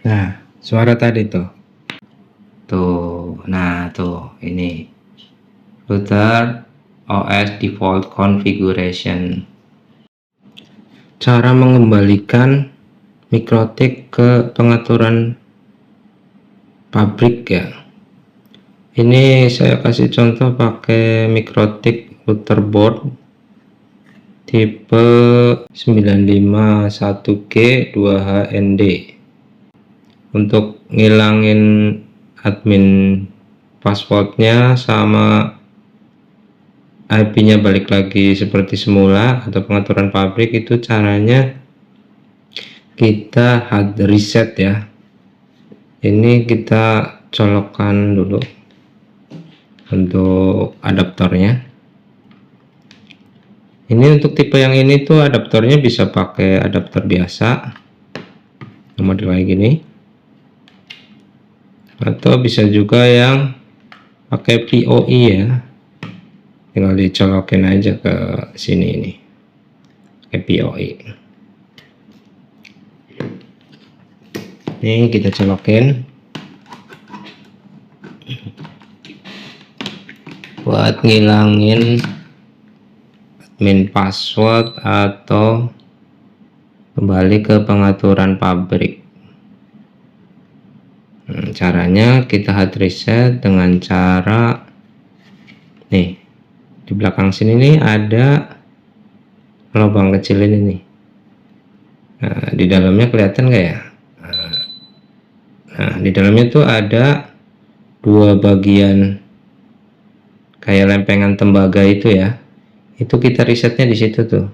Nah, suara tadi tuh. Nah tuh ini router OS default configuration. Cara mengembalikan MikroTik ke pengaturan pabrik ya. Ini saya kasih contoh pakai MikroTik router board tipe 951G 2HND. Untuk ngilangin admin passwordnya sama IP-nya balik lagi seperti semula atau pengaturan pabrik, itu caranya kita hard reset ya. Ini kita colokkan dulu untuk adaptornya. Ini untuk tipe yang ini tuh adaptornya bisa pakai adaptor biasa model kayak gini, atau bisa juga yang pakai PoE ya, tinggal dicolokin aja ke sini ini pakai PoE. Ini kita colokin buat ngilangin admin password atau kembali ke pengaturan pabrik. Caranya kita hard reset dengan cara nih, di belakang sini nih ada lubang kecil ini nih. Nah, di dalamnya kelihatan nggak ya? Nah, di dalamnya tuh ada dua bagian kayak lempengan tembaga itu ya. Itu kita resetnya di situ tuh.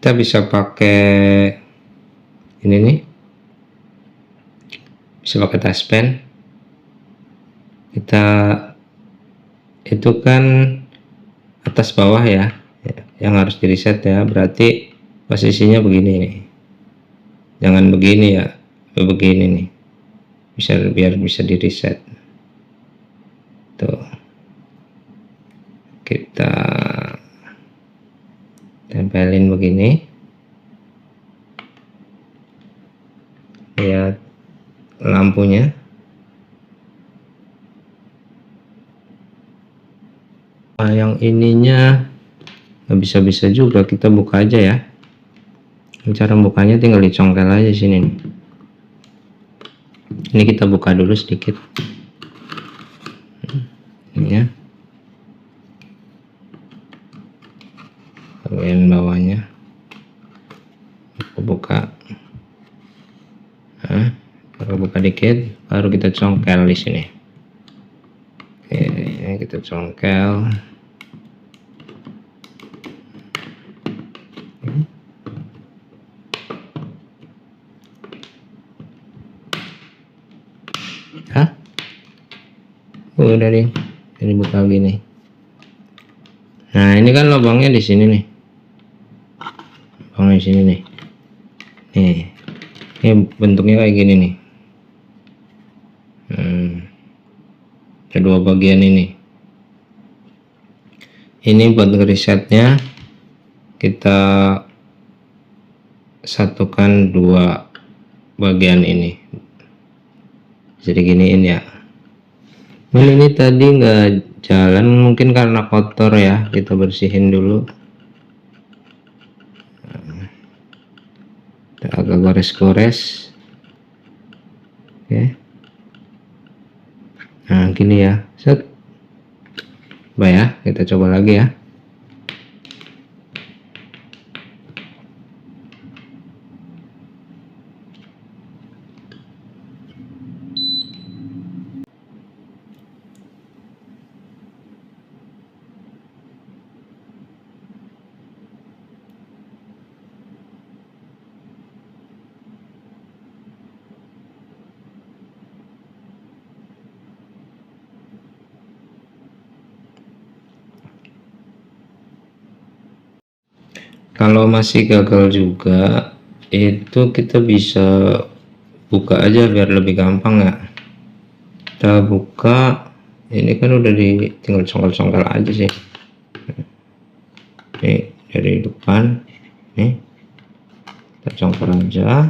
Kita bisa pakai ini nih, bisa pakai touchpen. Kita itu kan atas bawah ya, yang harus di reset ya. Berarti posisinya begini nih, jangan begini ya, begini nih, bisa biar bisa di reset tuh. Kita tempelin begini, lihat lampunya. Nah, yang ininya nggak bisa juga, kita buka aja ya. Cara bukanya tinggal dicongkel aja sini nih. Ini kita buka dulu sedikit ini ya, bagian bawahnya aku buka. Nah, baru buka dikit, baru kita congkel di sini. Oke, ini kita congkel. Hah? Udah nih, jadi buka gini. Nah, ini kan lubangnya di sini nih, lubangnya di sini nih. Ini bentuknya kayak gini nih. Kedua bagian ini. Ini buat resetnya kita satukan dua bagian ini. Jadi giniin ya. Ini tadi nggak jalan, mungkin karena kotor ya, kita bersihin dulu. Kita agak gores-gores. Oke. Nah gini ya, set. Baik ya, kita coba lagi ya. Kalau masih gagal juga, itu kita bisa buka aja biar lebih gampang ya. Kita buka, ini kan udah tinggal congkel-congkel aja sih. Nih dari depan, nih kita congkel aja.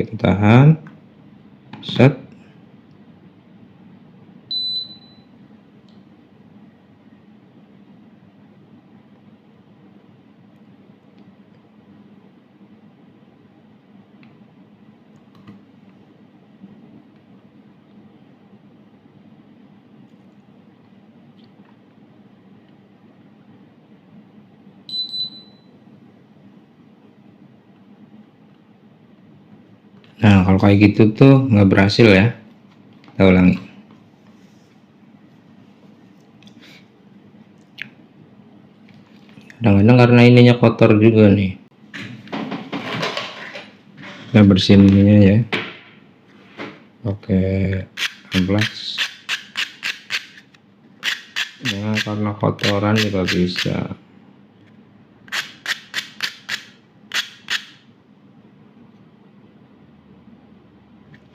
kita tahan, set. Nah, kalau kayak gitu tuh nggak berhasil ya. Kita ulangi. Kadang-kadang karena ininya kotor juga nih. Kita bersihin ininya ya. Oke, amplas. Ya, karena kotoran juga bisa.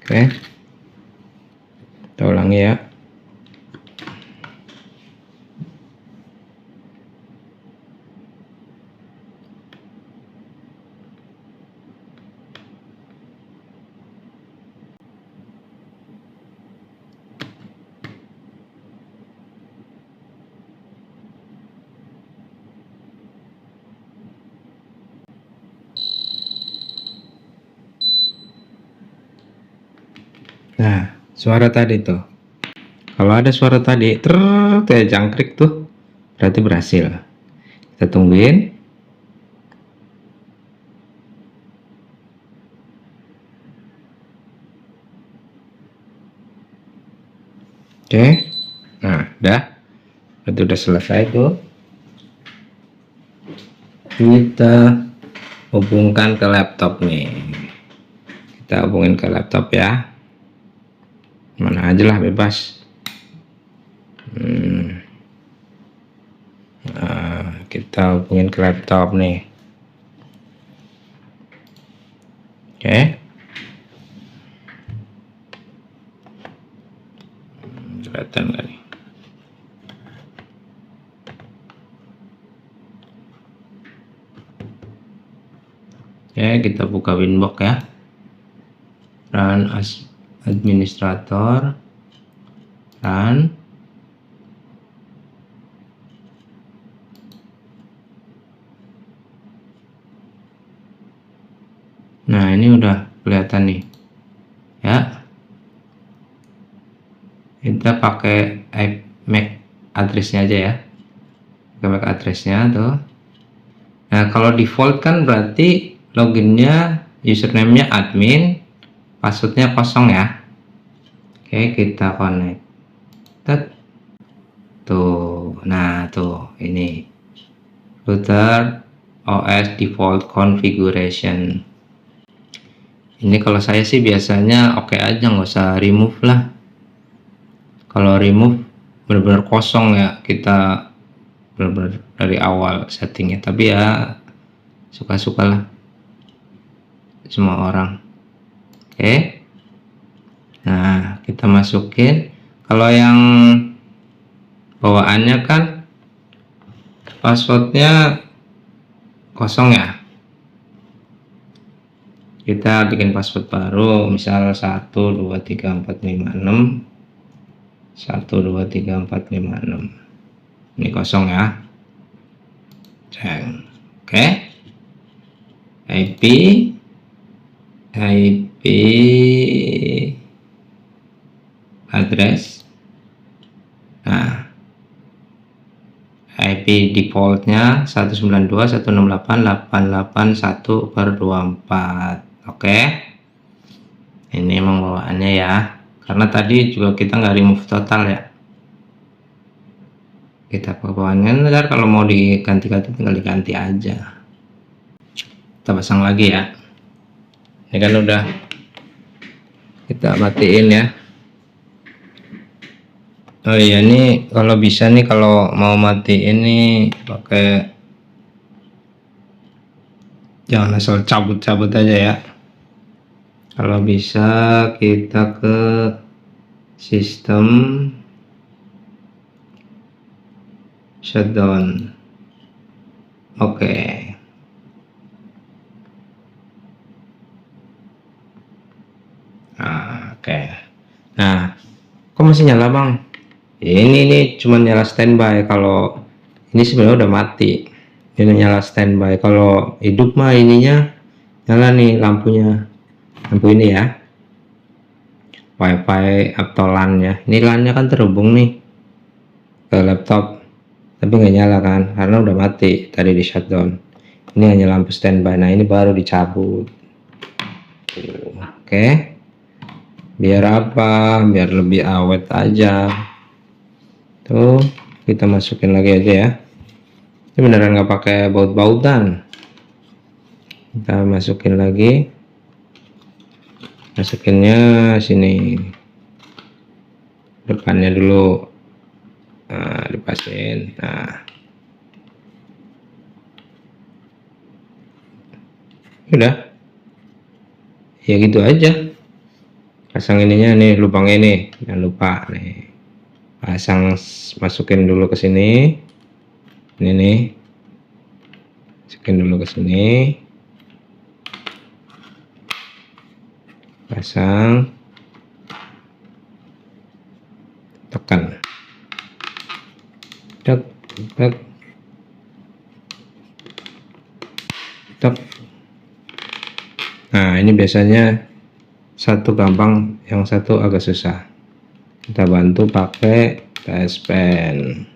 Oke, kita ulangi ya. Nah, suara tadi tuh. Kalau ada suara tadi, kayak jangkrik tuh, berarti berhasil. Kita tungguin. Oke. Nah, berarti udah selesai tuh. Kita hubungkan ke laptop nih. Kita hubungin ke laptop ya. Mana aja lah, bebas. Nah, kita hubungin ke laptop nih. Oke. kelihatan nggak nih? Oke, kita buka Winbox ya. Run as administrator, run. Nah, ini udah kelihatan nih ya. Kita pakai MAC address-nya aja ya, pakai MAC address-nya tuh. Nah, kalau default kan berarti loginnya, username-nya admin, passwordnya kosong ya. Oke, kita connect. Tuh, nah tuh ini router OS default configuration. Ini kalau saya sih biasanya oke aja, nggak usah remove lah. Kalau remove benar-benar kosong ya, kita benar-benar dari awal settingnya. Tapi ya suka-suka lah semua orang. Oke, nah kita masukin. Kalau yang bawaannya kan passwordnya kosong ya, kita bikin password baru, misal 123456 123456. Ini kosong ya. Ceng. Oke. IP address. Nah, IP defaultnya 192.168.881/24. Oke, ini emang bawaannya ya, karena tadi juga kita nggak remove total ya, kita bawaannya. Ntar kalau mau diganti-ganti tinggal diganti aja. Kita pasang lagi ya. Ini kan udah kita matiin ya. Oh iya, nih kalau bisa nih, kalau mau matiin nih pakai, jangan asal cabut-cabut aja ya. Kalau bisa kita ke sistem shutdown. Oke. Oke. Nah, kok masih nyala bang? Ini cuma nyala standby. Kalau ini sebenarnya udah mati. Ini nyala standby. Kalau hidup mah ininya nyala nih lampunya. Lampu ini ya, wifi atau LAN ya. Ini LAN-nya kan terhubung nih ke laptop, tapi nggak nyala kan karena udah mati tadi di shutdown. Ini hanya lampu standby. Nah, ini baru dicabut. Oke, biar apa? Biar lebih awet aja. Tuh, kita masukin lagi aja ya. Ini beneran nggak pakai baut-bautan. Kita masukin lagi. Masukinnya sini, depannya dulu. Nah, dipasin. Nah, udah ya gitu aja. Pasang ininya nih, lubang ini jangan lupa nih, pasang. Masukin dulu ke sini, ini nih, masukin dulu ke sini, pasang, tekan, tek, tek, tek. Nah, ini biasanya satu gampang, yang satu agak susah. Kita bantu pakai PS Pen.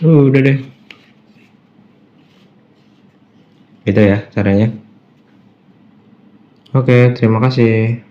Udah deh. Gitu ya caranya. Oke, terima kasih.